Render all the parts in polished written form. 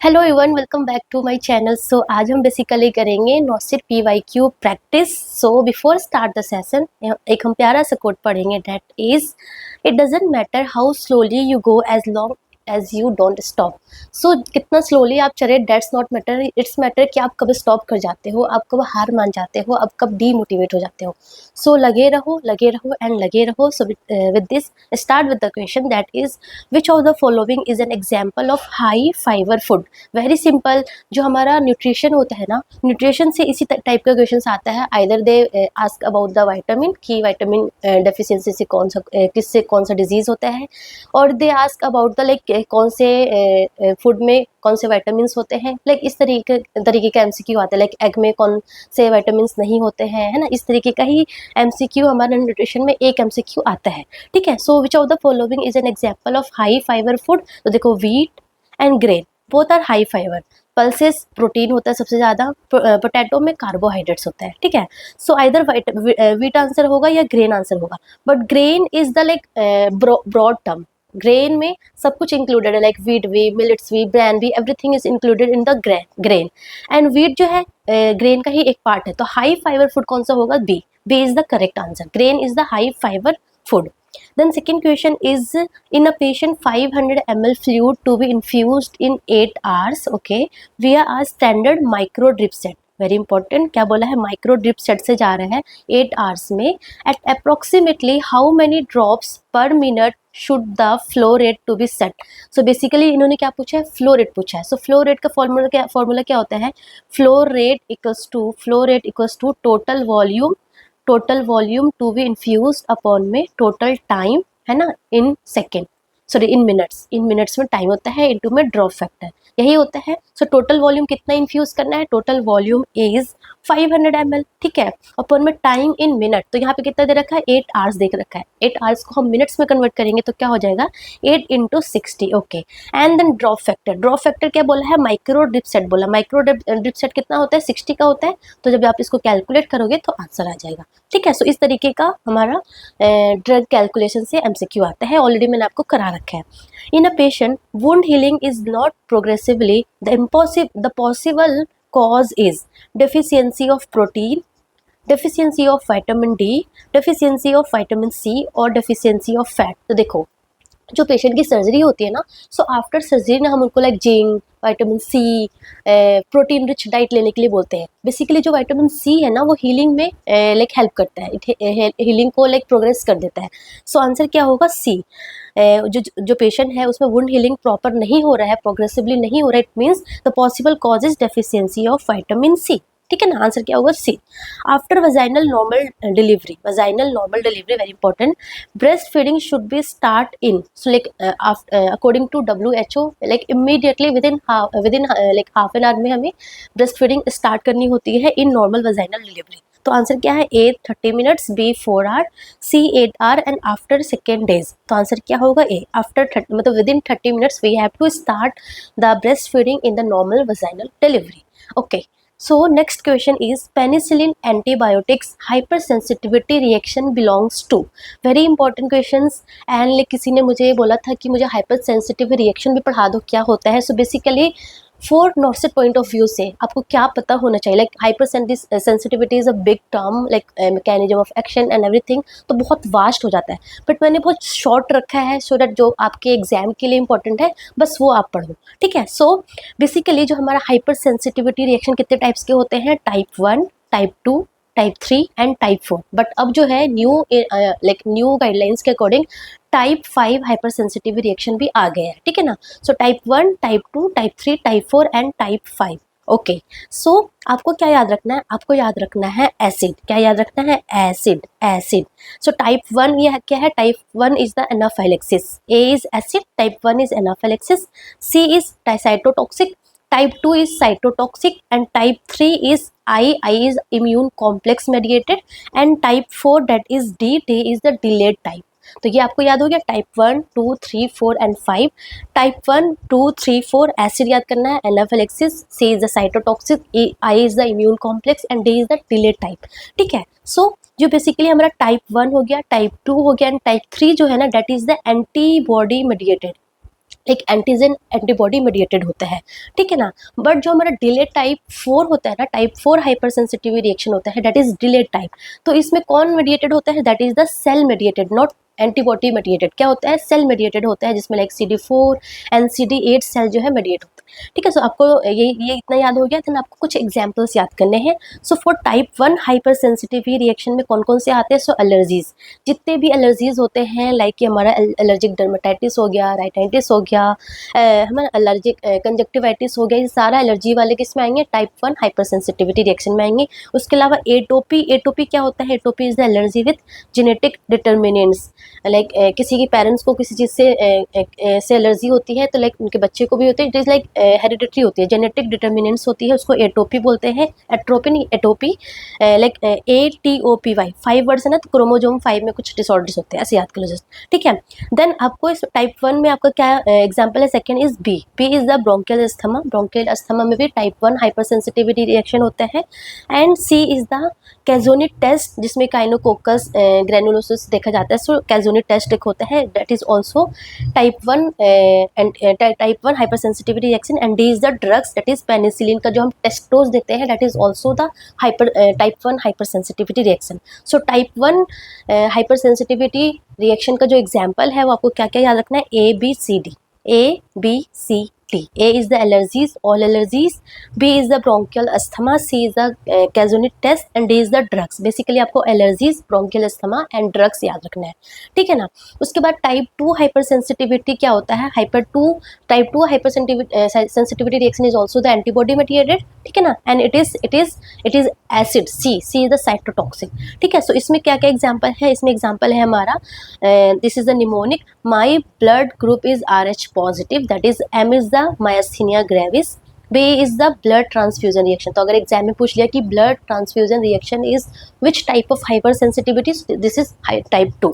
Hello everyone, welcome back to my channel. So आज हम basically करेंगे NORCET PYQ practice. So before start the session एक हम प्यारा सा कोट पढ़ेंगे, that is it doesn't matter how slowly you go as long as you don't stop. So कितना slowly आप चले, that's not matter, it's matter कि आप कब स्टॉप कर जाते हो, आप कब हार मान जाते हो, आप कब डीमोटिवेट हो जाते हो। सो लगे रहो एंड लगे रहो। So with this start with the question, that is which of the following is an example of high fibre food. Very simple, जो हमारा न्यूट्रिशन होता है ना, न्यूट्रिशन से इसी टाइप का क्वेश्चन आता है। Either they ask about the vitamin, की वाइटामिन डेफिशिएंसी से किससे कौन सा डिजीज होता है, और they ask about the like कौन से फूड में कौन से वाइटामिन होते हैं। लाइक इस तरीके का एमसीक्यू आता है। लाइक एग में कौन से वाइटामिन नहीं होते हैं, है ना। इस तरीके का ही एमसीक्यू हमारे न्यूट्रिशन में एक एमसीक्यू आता है, ठीक है। So which of the following is an example of high fibre food. तो देखो, wheat and grain both are high fibre. Pulses protein होता है सबसे ज़्यादा, पोटैटो में कार्बोहाइड्रेट्स होता है, ठीक है। सो आइदर व्हीट आंसर होगा या ग्रेन आंसर होगा, but grain is the like broad term. Grain में सब कुछ इंक्लूडेड है, लाइक व्हीट भी, मिलेट्स भी, ब्रैन भी, everything is included in the grain. And wheat जो है ग्रेन का ही एक पार्ट है। तो हाई फाइबर फूड कौन सा होगा? B. B is the correct answer. Grain is the high fibre food. Then second question is, in a patient 500 ml fluid to be infused in 8 hours, okay, via a standard micro drip set. Very important, क्या बोला है? Micro drip set से जा रहा है 8 hours में। At approximately how many drops per minute should the flow rate to be set. So basically इन्होंने क्या पूछा है? फ्लो रेट पूछा है। सो फ्लो रेट का फॉर्मूला क्या होता है? Flow rate equals to total volume to be infused upon में टोटल टाइम, है ना, in second, sorry in minutes में टाइम होता है, इनटू में ड्रॉप फैक्टर, यही होता है। सो टोटल वॉल्यूम कितना इन्फ्यूज करना है? टोटल वॉल्यूम इज 500 ml, ठीक है, अपॉन में टाइम इन मिनट। तो यहाँ पे कितना दे रखा है? 8 आवर्स दे रखा है। 8 आवर्स को हम मिनट्स में कन्वर्ट करेंगे तो क्या हो जाएगा? 8 × 60, okay. And then drop factor क्या बोला है? माइक्रो ड्रिप सेट बोला। माइक्रो ड्रिप सेट कितना होता है? 60 का होता है। तो जब आप इसको कैलकुलेट करोगे तो आंसर आ जाएगा, ठीक है। सो इस तरीके का हमारा ड्रग कैलकुलेशन से एमसीक्यू आता है, ऑलरेडी मैंने आपको करा रखा है। In a patient wound healing is not progressively, the possible cause is deficiency of protein, deficiency of vitamin D, deficiency of vitamin C और deficiency of fat। तो देखो, जो पेशेंट की सर्जरी होती है ना, सो आफ्टर सर्जरी ना हम उनको like zinc, vitamin C, protein rich diet लेने के लिए बोलते हैं। बेसिकली जो विटामिन सी है ना, वो हीलिंग में लाइक हेल्प करता है, हीलिंग को लाइक प्रोग्रेस कर देता है। सो आंसर क्या होगा? सी। जो पेशेंट है उसमें वुंड हीलिंग प्रॉपर नहीं हो रहा है, प्रोग्रेसिवली नहीं हो रहा है, it means the possible cause is deficiency of vitamin C, ठीक है ना। आंसर क्या होगा? C. After vaginal normal delivery very important, breast feeding should be start in, so like according to WHO, like immediately within like half an hour में हमें breast feeding start करनी होती है इन नॉर्मल वजाइनल डिलीवरी। तो answer क्या है? A 30 minutes, B 4 hour, C 8 our and after second days. तो answer क्या होगा? ए। आफ्टर 30, मतलब within 30 minutes we have to start the breast feeding in the normal vaginal delivery, okay. So next question is, penicillin antibiotics hypersensitivity reaction belongs to। very important questions, and किसी ने मुझे बोला था कि मुझे hypersensitive reaction भी पढ़ा दो, क्या होता है। so basically for NORCET point of view से आपको क्या पता होना चाहिए? Like hypersensitivity is a big term, like mechanism of action and everything, तो बहुत वास्ट हो जाता है, बट मैंने बहुत शॉर्ट रखा है सो दैट जो आपके एग्जाम के लिए इंपॉर्टेंट है बस वो आप पढ़ो, ठीक है। सो बेसिकली जो हमारा हाइपर सेंसिटिविटी रिएक्शन कितने टाइप्स के होते हैं? Type 1, type 2, type 3 and type 4। But अब जो है न्यू गाइडलाइंस के according type 5 hypersensitive reaction भी आ गया है, ठीक है ना। So type 1, type 2, type 3, type 4 and type 5, okay. So आपको क्या याद रखना है? आपको याद रखना है एसिड। क्या याद रखना है? एसिड। सो टाइप 1 ये क्या है? Type 1 is the anaphylaxis. A is acid, type 1 is anaphylaxis, C is cytotoxic, type 2 is cytotoxic, and type 3 is I is immune complex mediated, and type 4 that is D is the delayed type। तो ये आपको याद हो गया। Type 1, 2, 3, 4 and 5। Type 1, 2, 3, 4 acid याद करना है, anaphylaxis, C is the cytotoxic, I is the immune complex and D is the delayed type, ठीक है। सो जो बेसिकली हमारा टाइप 1 हो गया, टाइप 2 हो गया एंड टाइप 3 जो है ना, that is the antibody mediated. एक एंटीजन एंटीबॉडी मेडिएटेड होता है, ठीक है ना। बट जो हमारा डिलेड टाइप 4 होता है ना, टाइप 4 हाइपर सेंसिटिव रिएक्शन होता है, दैट इज डिलेड टाइप। तो इसमें कौन मेडिएटेड होता है, that is the cell mediated, not antibody mediated. क्या होता है, सेल मेडिएटेड होता है, जिसमें like CD4 and CD8 cell जो है मेडिएट होता है, ठीक है। सो आपको ये इतना याद हो गया, देन आपको कुछ एग्जांपल्स याद करने हैं। So for type 1 hyper sensitive reaction में कौन कौन से आते हैं, सो एलर्जीज, जितने भी एलर्जीज होते हैं, लाइक कि हमारा एलर्जिक डर्मेटाइटिस हो गया, राइटाइटिस हो गया, हमारा एलर्जिक कंजक्टिवाइटिस हो गया, ये सारा एलर्जी वाले किस में आएंगे, टाइप 1 हाइपर सेंसिटिविटी रिएक्शन में आएंगे। उसके अलावा एटोपी क्या होता है, atopy is the allergy with genetic determinants, like किसी के पेरेंट्स को किसी चीज़ से एलर्जी होती है, तो लाइक उनके बच्चे को भी होती है, इट इज़ लाइक हेरिडिटरी होती है, जेनेटिक डिटर्मिनेंट्स होती है, उसको एटोपी बोलते हैं। एट्रोपी नहीं, एटोपी, लाइक ATOPY 5 वर्ड्स है ना, तो क्रोमोजोम 5 में कुछ डिसऑर्डर्स होते हैं, ऐसे याद कर लो जस्ट, ठीक है। देन आपको इस टाइप 1 में आपका क्या एग्जाम्पल है, second is B is the bronchial asthma, bronchial asthma में भी टाइप 1 हाइपर सेंसिटिविटी रिएक्शन होता है। And C is the Casoni test, जिसमें काइनोकोकस ग्रेनुलोसिस देखा जाता है, सो कैजोनिक टेस्ट एक होता है, that is also type 1 hyper sensitivity reaction. And D is the drugs, that is penicillin का जो हम टेस्ट डोज देते हैं, that is also the type 1 hyper sensitivity reaction. So type 1 hyper sensitivity reaction का जो एग्जाम्पल है वो आपको क्या क्या याद रखना है, ABCD। A is the allergies, all allergies, B is the bronchial asthma, C is the Casoni test, and D is the drugs। Basically आपको allergies, bronchial asthma and drugs याद रखना है, ठीक है ना। उसके बाद टाइप 2 हाइपर सेंसिटिविटी क्या होता है, type 2 hyper sensitivity reaction is also the antibody mediated, ठीक है ना। And it is acid, C is the cytotoxic, ठीक है। सो इसमें क्या क्या एग्जाम्पल है, इसमें एग्जाम्पल है हमारा, this is the mnemonic, my blood group is RH positive, that is M is the myasthenia gravis, B is the blood transfusion reaction. तो अगर एग्जाम में पूछ लिया कि blood transfusion reaction is which type of hyper sensitivity, this is type 2।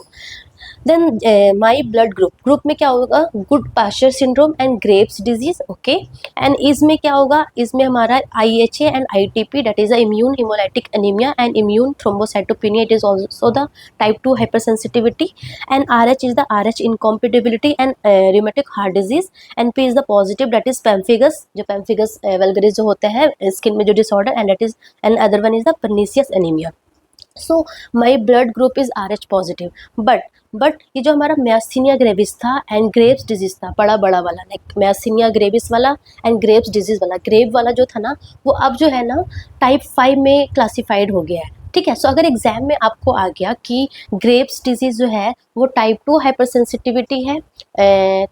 Then my blood group में क्या होगा, Goodpasture syndrome and Graves disease, okay. And इसमें क्या होगा, इसमें हमारा IHA and ITP, that is the immune haemolytic anaemia and immune thrombocytopenia, it is also the type 2 hyper sensitivity. And RH is the RH incompatibility and rheumatic heart disease. And P is the positive, that is pemphigus, जो pemphigus vulgaris जो होता है skin में जो disorder, and that is, and other one is the pernicious anaemia. So my blood group is RH positive, but ये जो हमारा myasthenia gravis था एंड ग्रेव्स डिजीज था, बड़ा वाला, लाइक मैस्थीनिया ग्रेविस वाला एंड ग्रेव्स डिजीज वाला, ग्रेव वाला जो था ना, वो अब जो है ना टाइप 5 में क्लासिफाइड हो गया है, ठीक है। सो अगर एग्जाम में आपको आ गया कि ग्रेव्स डिजीज जो है वो टाइप 2 हाइपर सेंसिटिविटी है,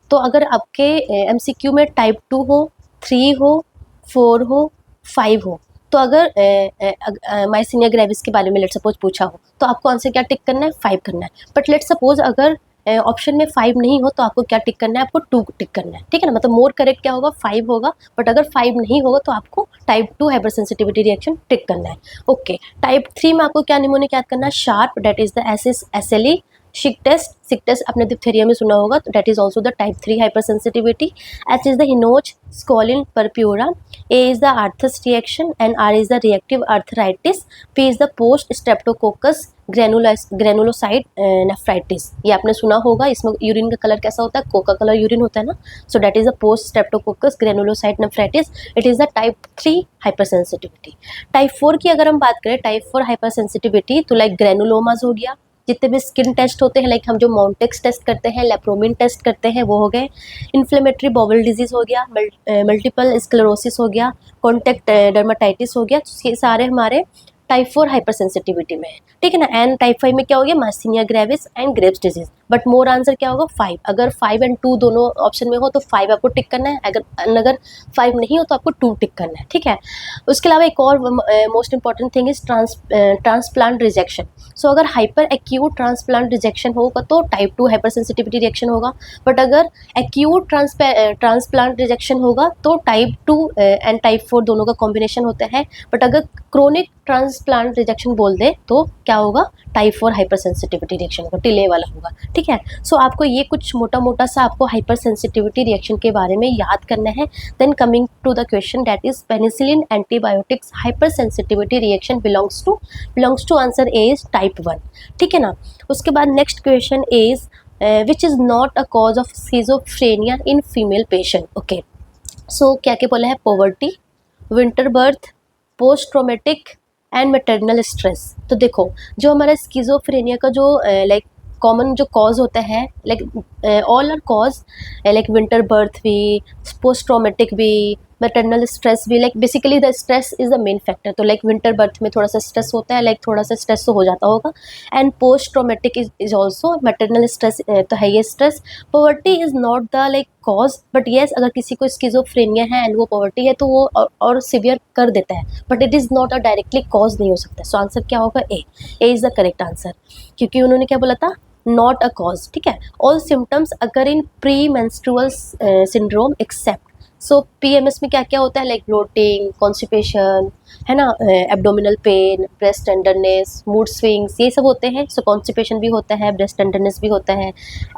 तो अगर आपके MCQ में टाइप 2 हो, 3 हो, 4 हो, 5 हो, तो अगर माइसीनिया ग्रेविस के बारे में लेट सपोज पूछा हो, तो आपको आंसर क्या टिक करना है, 5 करना है। बट लेट सपोज अगर ऑप्शन में 5 नहीं हो, तो आपको क्या टिक करना है, आपको 2 टिक करना है, ठीक है ना। मतलब मोर करेक्ट क्या होगा, 5 होगा, बट अगर 5 नहीं होगा तो आपको टाइप 2 हाइपर सेंसिटिविटी रिएक्शन टिक करना है, ओके। टाइप 3 में आपको क्या निमोनिक याद करना है, sharp, that is the SSLE। Schick test आपने डिप्थेरिया में सुना होगा, तो that is also the type 3 hypersensitivity. H is the Henoch Schonlein purpura, A is the Arthus reaction and R is the reactive arthritis, P is the post streptococcus granulocyte nephritis. ये आपने सुना होगा, इसमें urine का colour कैसा होता है, Coca colour urine होता है ना, so that is a post Streptococcus granulocyte nephritis, it is the type 3 hyper sensitivity. Type 4 की अगर हम बात करें, टाइप 4 हाइपर सेंसिटिविटी, तो लाइक ग्रेनुलोमास हो गया, जितने भी स्किन टेस्ट होते हैं, लाइक हम जो माउंटेक्स टेस्ट करते हैं, लेप्रोमिन टेस्ट करते हैं, वो हो गए। इन्फ्लेमेटरी बॉवल डिजीज हो गया, मल्टीपल स्क्लेरोसिस हो गया, कॉन्टैक्ट डर्माटाइटिस हो गया, तो ये सारे हमारे टाइप 4 हाइपर सेंसिटिविटी में है, ठीक है ना। एंड टाइप 5 में क्या हो गया, myasthenia gravis and Graves disease. But more answer क्या होगा, 5। अगर 5 एंड 2 दोनों ऑप्शन में हो तो 5 आपको टिक करना है, अगर 5 नहीं हो तो आपको 2 टिक करना है, ठीक है। उसके अलावा एक और most important thing is transplant rejection. So अगर हाइपर एक्यूट ट्रांसप्लांट रिजेक्शन होगा तो टाइप 2 हाइपर सेंसिटिविटी रिएक्शन होगा, बट अगर एक्यूट ट्रांसप्लांट रिजेक्शन होगा तो टाइप 2 एंड टाइप 4 दोनों का कॉम्बिनेशन होता है। बट अगर क्रोनिक ट्रांसप्लांट रिजेक्शन बोल दे तो क्या होगा, टाइप 4 हाइपर सेंसिटिविटी रिएक्शन होगा, डिले वाला होगा, ठीक है। सो आपको ये कुछ मोटा सा आपको हाइपर सेंसिटिविटी रिएक्शन के बारे में याद करना है। Then coming to the question, that is penicillin antibiotics hyper sensitivity reaction belongs to answer A is type 1, ठीक है ना। उसके बाद next question is which is not a cause of schizophrenia in female patient. Okay, so क्या क्या बोला है, poverty, winter birth, post traumatic and maternal stress. तो देखो जो हमारा स्किज़ोफ्रेनिया का जो लाइक कॉमन जो कॉज होता है, like all are cause, like winter birth भी, पोस्ट ट्रोमेटिक भी, मैटरनल स्ट्रेस भी, like basically the stress is the main factor. तो लाइक विंटर बर्थ में थोड़ा सा स्ट्रेस होता है, लाइक थोड़ा सा स्ट्रेस तो हो जाता होगा, and post traumatic is also, maternal stress तो है ये stress. Poverty is not the like cause, but yes अगर किसी को स्किज़ोफ्रेनिया है एंड वो पॉवर्टी है तो वो और सिवियर कर देता है, but it is not a directly cause नहीं हो सकता। सो आंसर क्या होगा, A is the correct answer, क्योंकि उन्होंने क्या बोला था, नॉट अ कॉज। ठीक है, ऑल सिम्टम्स अगर in pre menstrual syndrome except. So PMS में क्या क्या होता है, लाइक ब्लोटिंग, कॉन्स्टिपेशन, है ना, abdominal pain, breast tenderness, mood swings, ये सब होते हैं। सो कॉन्स्टिपेशन भी होता है, ब्रेस्ट टेंडरनेस भी होता है,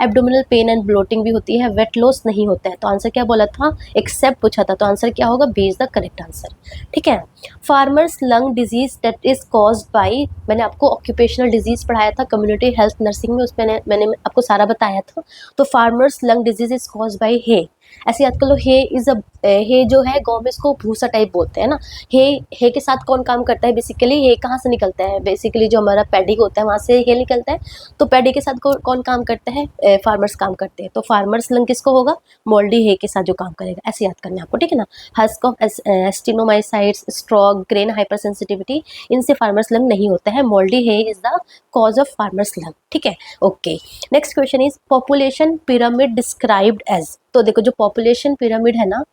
एब्डोमिनल पेन एंड ब्लोटिंग भी होती है, वेट लॉस नहीं होता है। तो आंसर क्या बोला था, एक्सेप्ट पूछा था, तो आंसर क्या होगा, B is the correct answer. ठीक है, farmers lung disease that is caused by, मैंने आपको ऑक्यूपेशनल डिजीज पढ़ाया था कम्युनिटी हेल्थ नर्सिंग में, उसमें मैंने आपको सारा बताया था। तो farmer's lung disease is caused by hay, ऐसे याद कर लो, हे इज अ, हे जो है गाँव में इसको भूसा टाइप बोलते हैं ना। हे के साथ कौन काम करता है, बेसिकली हे कहाँ से निकलता है, बेसिकली जो हमारा पैडी होता है वहाँ से हे निकलता है। तो पैडी के साथ कौन काम करता है, फार्मर्स काम करते हैं। तो फार्मर्स लंग किसको होगा, मोल्डी हे के साथ जो काम करेगा, ऐसे याद करना है आपको। ठीक है ना, husk of actinomycetes, stroke, grain hypersensitivity, इनसे फार्मर्स लंग नहीं होता है। Mouldy hay is the cause of farmer's lung. ठीक है, okay. Next question is population pyramid described as. तो देखो जो पॉपुलेशन पिरामिड है ना,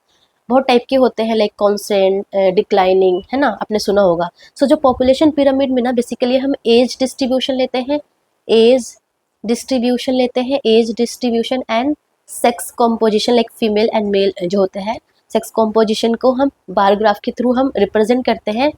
बहुत टाइप के होते हैं, लाइक कॉन्स्टेंट, डिक्लाइनिंग, है ना, आपने सुना होगा। सो जो पॉपुलेशन पिरामिड में ना बेसिकली हम एज डिस्ट्रीब्यूशन लेते हैं, एज डिस्ट्रीब्यूशन लेते हैं, age distribution and sex composition, like female and male जो होते हैं, सेक्स कॉम्पोजिशन को हम बार ग्राफ के थ्रू हम रिप्रेजेंट करते हैं।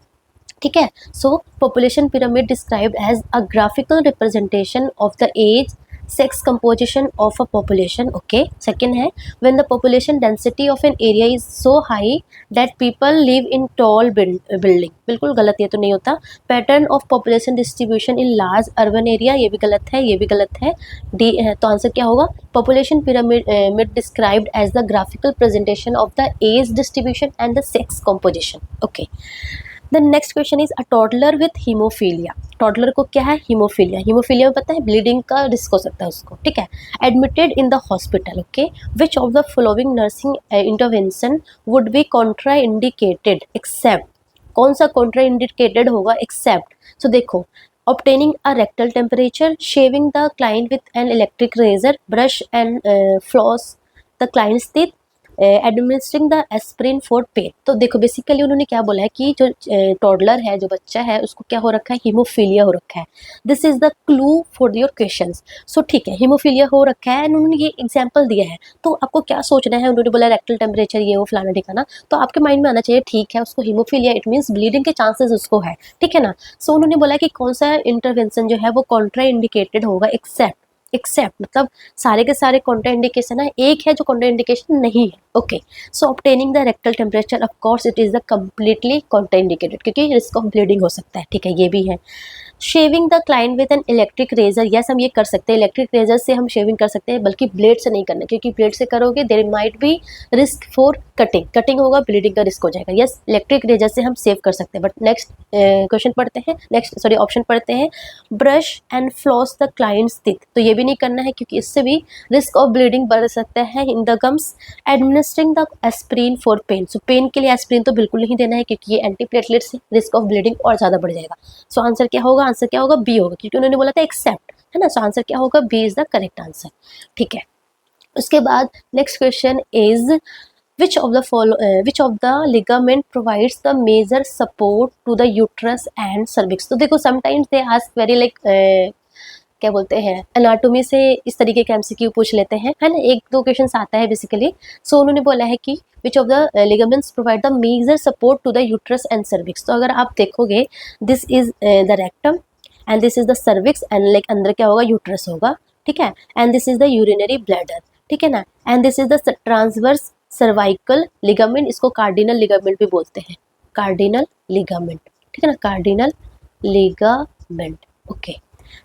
ठीक है, so population pyramid described as a graphical representation of the age sex composition of a population. Okay, second है when the population density of an area is so high that people live in tall building, बिल्कुल गलत, ये तो नहीं होता। pattern of population distribution in large urban area, ये भी गलत है, ये भी गलत है, डी है। तो आंसर क्या होगा, population pyramid described as the graphical presentation of the age distribution and the sex composition. Okay, the next question is a toddler with haemophilia. Toddler को क्या है, हीमोफीलिया। हीमोफीलिया में पता है ब्लीडिंग का रिस्क हो सकता है उसको। ठीक है, admitted in the hospital. Okay, which of the following nursing intervention would be contra indicated except, कौन सा कॉन्ट्रा इंडिकेटेड होगा, एक्सेप्ट। सो देखो, obtaining a rectal temperature, shaving the client with an electric razor, brush and floss the client's teeth, administering the aspirin for pain. तो देखो basically उन्होंने क्या बोला है कि जो टॉडलर है, जो बच्चा है, उसको क्या हो रखा है, हीमोफीलिया हो रखा है। This is the clue for your questions. So ठीक है, हीमोफीलिया हो रखा है एंड उन्होंने ये एग्जाम्पल दिया है, तो आपको क्या सोचना है, उन्होंने बोला रेक्टल टेम्परेचर ये वो फलाना ठिकाना, तो आपके माइंड में आना चाहिए ठीक है उसको हीमोफीलिया, इट मीन्स ब्लीडिंग के चांसेस उसको है। ठीक है ना, सो उन्होंने बोला कि कौन सा इंटरवेंशन जो है वो कॉन्ट्रा इंडिकेटेड होगा, एक्सेप्ट मतलब सारे के सारे कॉन्ट्रा इंडिकेशन है, एक है जो कॉन्ट्रा इंडिकेशन नहीं है। Okay, so obtaining the rectal temperature, of course it is the completely contra indicated, क्योंकि रिस्क ऑफ ब्लीडिंग हो सकता है। ठीक है, ये भी है। Shaving the client with an electric razor, yes हम ये कर सकते हैं, इलेक्ट्रिक रेजर से हम शेविंग कर सकते हैं, बल्कि ब्लेड से नहीं करना, क्योंकि ब्लेड से करोगे there might be risk for cutting होगा, ब्लीडिंग का रिस्क हो जाएगा। यस, इलेक्ट्रिक रेजर से हम सेव कर सकते हैं। बट नेक्स्ट क्वेश्चन पढ़ते हैं, ऑप्शन पढ़ते हैं, brush and floss the clients teeth, तो ये भी नहीं करना है क्योंकि इससे भी रिस्क ऑफ ब्लीडिंग बढ़ सकता है in the gums. Administering the aspirin for pain, so pain के लिए एस्प्रिन तो बिल्कुल नहीं देना है क्योंकि ये एंटीप्लेटलेट से रिस्क ऑफ ब्लीडिंग और ज़्यादा बढ़ जाएगा। सो आंसर क्या होगा, आंसर क्या होगा, बी होगा, क्योंकि उन्होंने बोला था एक्सेप्ट, है ना। सो आंसर क्या होगा, B is the correct answer. ठीक है, उसके बाद next question is which of the ligament provides the major support to the uterus and cervix। तो देखो sometimes they ask very like क्या बोलते हैं, एनाटोमी से इस तरीके के एमसीक्यू पूछ लेते हैं, है ना, एक दो क्वेश्चन आता है बेसिकली। सो उन्होंने बोला है कि which of the ligaments provide the major support to the uterus and cervix. तो अगर आप देखोगे this is the rectum and this is the cervix and like अंदर क्या होगा, यूट्रस होगा। ठीक है, and this is the urinary bladder. ठीक है ना, and this is the transverse cervical ligament, इसको कार्डिनल लिगामेंट भी बोलते हैं, कार्डिनल लिगामेंट। ठीक है ना, कार्डिनल लिगामेंट। ओके,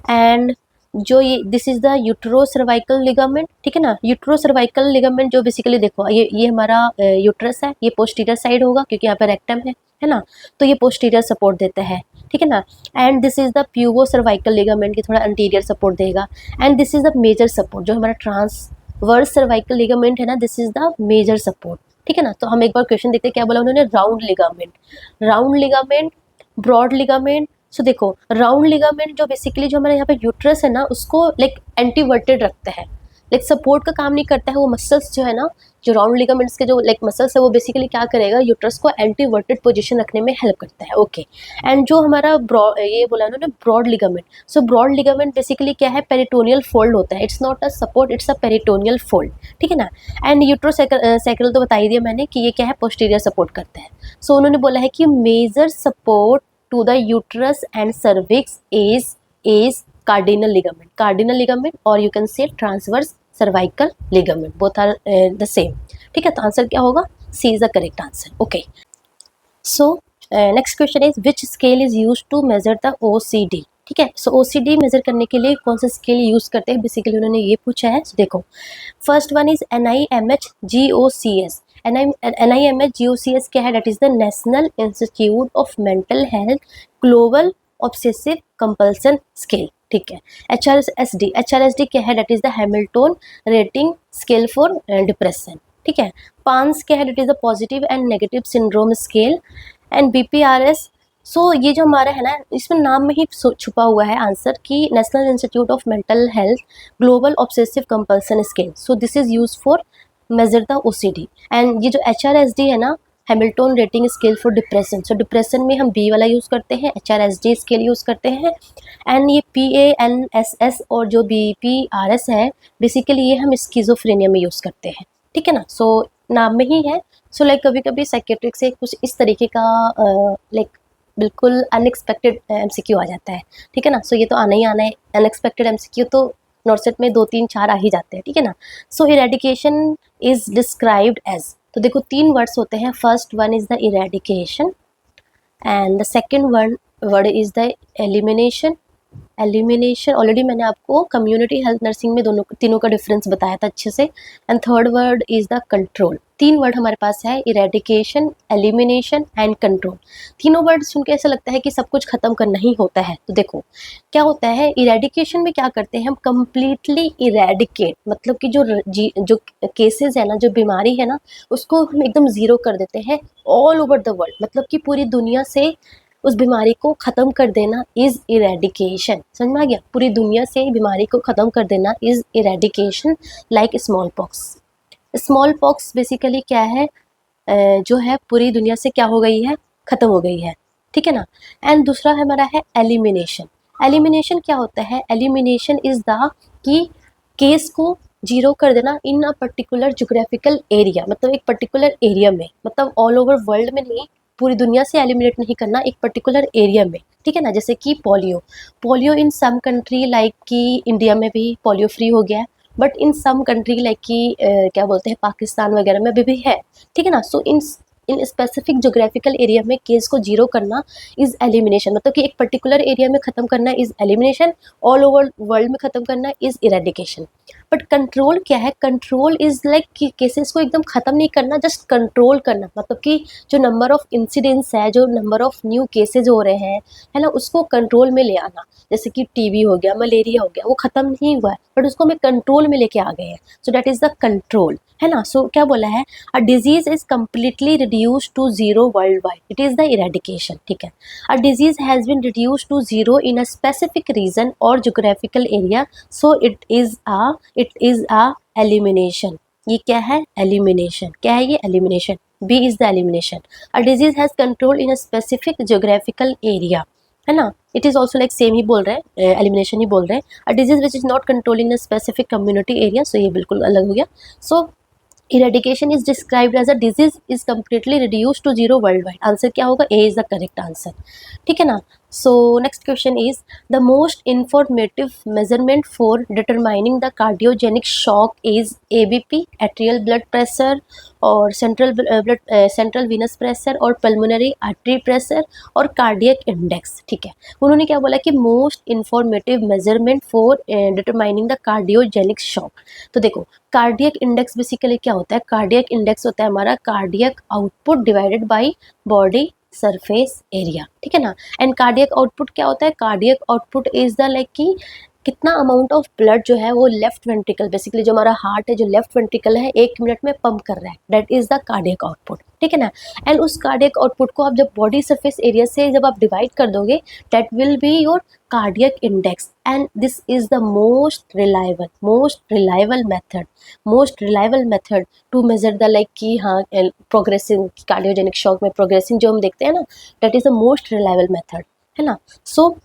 एंड जो ये this is the utero cervical ligament, ठीक है ना। यूट्रो सर्वाइकल लिगामेंट जो बेसिकली देखो ये हमारा यूट्रस है, ये पोस्टीरियर साइड होगा क्योंकि यहाँ पे रेक्टम है ना, तो ये पोस्टीरियर सपोर्ट देता है, ठीक है ना। And this is the pubocervical ligament, की थोड़ा एंटीरियर सपोर्ट देगा। And this is the major support, जो हमारा ट्रांसवर्स सर्वाइकल लिगामेंट है ना, this is the major support, ठीक है ना। तो हम एक बार क्वेश्चन देखते हैं, क्या बोला उन्होंने, राउंड लिगामेंट, ब्रॉड लिगामेंट। सो देखो राउंड लिगामेंट जो बेसिकली जो हमारे यहाँ पे यूट्रस है ना उसको लाइक एंटीवर्टेड रखता है, लाइक सपोर्ट का काम नहीं करता है। वो मसल्स जो है ना, जो राउंड लिगामेंट्स के जो लाइक मसल्स है, वो बेसिकली क्या करेगा, यूट्रस को एंटीवर्टेड पोजीशन रखने में हेल्प करता है, ओके। एंड जो हमारा ये बोला उन्होंने broad ligament, so broad ligament basically क्या है, पेरिटोनियल फोल्ड होता है, it's not a support, it's a peritoneal fold, ठीक है ना। एंड यूट्रोसैक्रल तो बता ही दिया मैंने कि ये क्या है, पोस्टीरियर सपोर्ट करता है। सो उन्होंने बोला है कि major support to the uterus and cervix is cardinal ligament or you can say transverse cervical ligament, both are the same, ठीक है। तो आंसर क्या होगा, C is the correct answer, okay। So next question is which scale is used to measure the OCD, ठीक है। सो OCD major करने के लिए कौन सा स्केल यूज करते हैं, बेसिकली उन्होंने ये पूछा है। so, देखो first one is NIMH GOCS। NIMH GOCS क्या है, that is the national institute of mental health global obsessive compulsion scale, ठीक है। HRSD क्या है, that is the Hamilton rating scale for depression, ठीक है। पांस क्या है, that is the positive and negative syndrome scale. And BPRS, so ये जो हमारा है ना, इसमें नाम में ही छुपा हुआ है आंसर कि national institute of mental health global obsessive compulsion scale, so this is use for measure the OCD। And ये जो HRSD है ना, Hamilton rating scale for depression, so depression में हम B वाला यूज़ करते हैं, HRSD स्केल यूज़ करते हैं। एंड ये PANSS और जो BPRS है, बेसिकली ये हम स्किज़ोफ्रेनिया में यूज़ करते हैं, ठीक है ना। सो नाम में ही है। सो लाइक कभी कभी साइकेट्रिक से कुछ इस तरीके का लाइक बिल्कुल अनएक्सपेक्टेड MCQ आ जाता है, ठीक है ना। सो ये तो आना ही आना है, अनएक्सपेक्टेड MCQ तो नॉर्सेट में 2 3 4 आ ही जाते हैं, ठीक है ना। सो इरेडिकेशन इज डिस्क्राइब्ड एज, तो देखो 3 वर्ड्स होते हैं, first one is the eradication and the second word is the elimination. Already मैंने आपको कम्युनिटी हेल्थ नर्सिंग में तीनों का डिफरेंस बताया था अच्छे से। And third word is the control. 3 word हमारे पास है, इरेडिकेशन, एलिमिनेशन एंड कंट्रोल। तीनों वर्ड सुन के ऐसा लगता है कि सब कुछ खत्म करना ही होता है, तो देखो क्या होता है, इरेडिकेशन में क्या करते हैं हम, कंप्लीटली इरेडिकेट, मतलब कि जो केसेस है ना, जो बीमारी है ना, उसको हम एकदम जीरो कर देते हैं ऑल ओवर द वर्ल्ड, मतलब कि पूरी दुनिया से उस बीमारी को ख़त्म कर देना इज़ इरेडिकेशन। समझ में आ गया, पूरी दुनिया से बीमारी को ख़त्म कर देना is eradication. Like small pox basically क्या है, जो है पूरी दुनिया से क्या हो गई है, ख़त्म हो गई है, ठीक है ना। एंड दूसरा हमारा है एलिमिनेशन क्या होता है, एलिमिनेशन इज़ द कि केस को जीरो कर देना इन अ पर्टिकुलर जोग्राफिकल एरिया, मतलब एक पर्टिकुलर एरिया में, मतलब ऑल ओवर वर्ल्ड में नहीं, पूरी दुनिया से एलिमिनेट नहीं करना, एक पर्टिकुलर एरिया में, ठीक है ना। जैसे कि polio in some country like कि इंडिया में भी पोलियो फ्री हो गया है, but in some country like कि क्या बोलते हैं, पाकिस्तान वगैरह में भी है, ठीक है ना। सो इन स्पेसिफिक जोग्राफिकल एरिया में केस को जीरो करना इज एलिमिनेशन, मतलब कि एक पर्टिकुलर एरिया में ख़त्म करना is elimination, all over world में ख़त्म करना इज इरेडिकेशन। बट कंट्रोल क्या है, कंट्रोल इज लाइक कि केसेस को एकदम ख़त्म नहीं करना, जस्ट कंट्रोल करना, मतलब कि जो नंबर ऑफ इंसिडेंट्स है, जो नंबर ऑफ न्यू केसेज हो रहे हैं, है ना, उसको कंट्रोल में ले आना। जैसे कि TB हो गया, मलेरिया हो गया, वो ख़त्म नहीं हुआ है बट उसको हमें कंट्रोल में लेके आ गए हैं, so that is the control, है ना। सो क्या बोला है, a disease is completely reduced to zero worldwide, it is the eradication, ठीक है। A disease has been reduced to zero in a specific region और geographical area, so it is a elimination. ये क्या है, elimination, क्या है ये, elimination. B is the elimination. A disease has control in a specific geographical area, है ना। It is also like same ही बोल रहे हैं, एलिमिनेशन ही बोल रहे हैं। A disease which is not controlling a specific community area, so ये बिल्कुल अलग हो गया। So eradication is described as a disease is completely reduce to zero worldwide, answer क्या होगा, A is the correct answer, ठीक है ना। So next question is the most informative measurement for determining the cardiogenic shock is ABP, atrial blood pressure, और central venous pressure, और pulmonary artery pressure, और cardiac index. ठीक है, उन्होंने क्या बोला कि most informative measurement for determining the cardiogenic shock. तो देखो कार्डियक इंडेक्स बेसिकली क्या होता है, कार्डियक इंडेक्स होता है हमारा cardiac output divided by body surface area. ठीक है ना. एंड कार्डियक आउटपुट क्या होता है, cardiac output is the like कि कितना अमाउंट ऑफ ब्लड जो है वो लेफ्ट वेंट्रिकल, बेसिकली जो हमारा हार्ट है जो लेफ्ट वेंट्रिकल है 1 मिनट में पंप कर रहा है, that is the cardiac output. ठीक है ना. एंड उस कार्डियक आउटपुट को आप जब बॉडी सरफेस एरिया से जब आप डिवाइड कर दोगे that will be your cardiac index. And this is the most reliable method to measure the like कि हाँ प्रोग्रेसिव कार्डियोजेनिक शॉक में प्रोग्रेसिंग जो हम देखते हैं ना, that is the most reliable method, है ना. So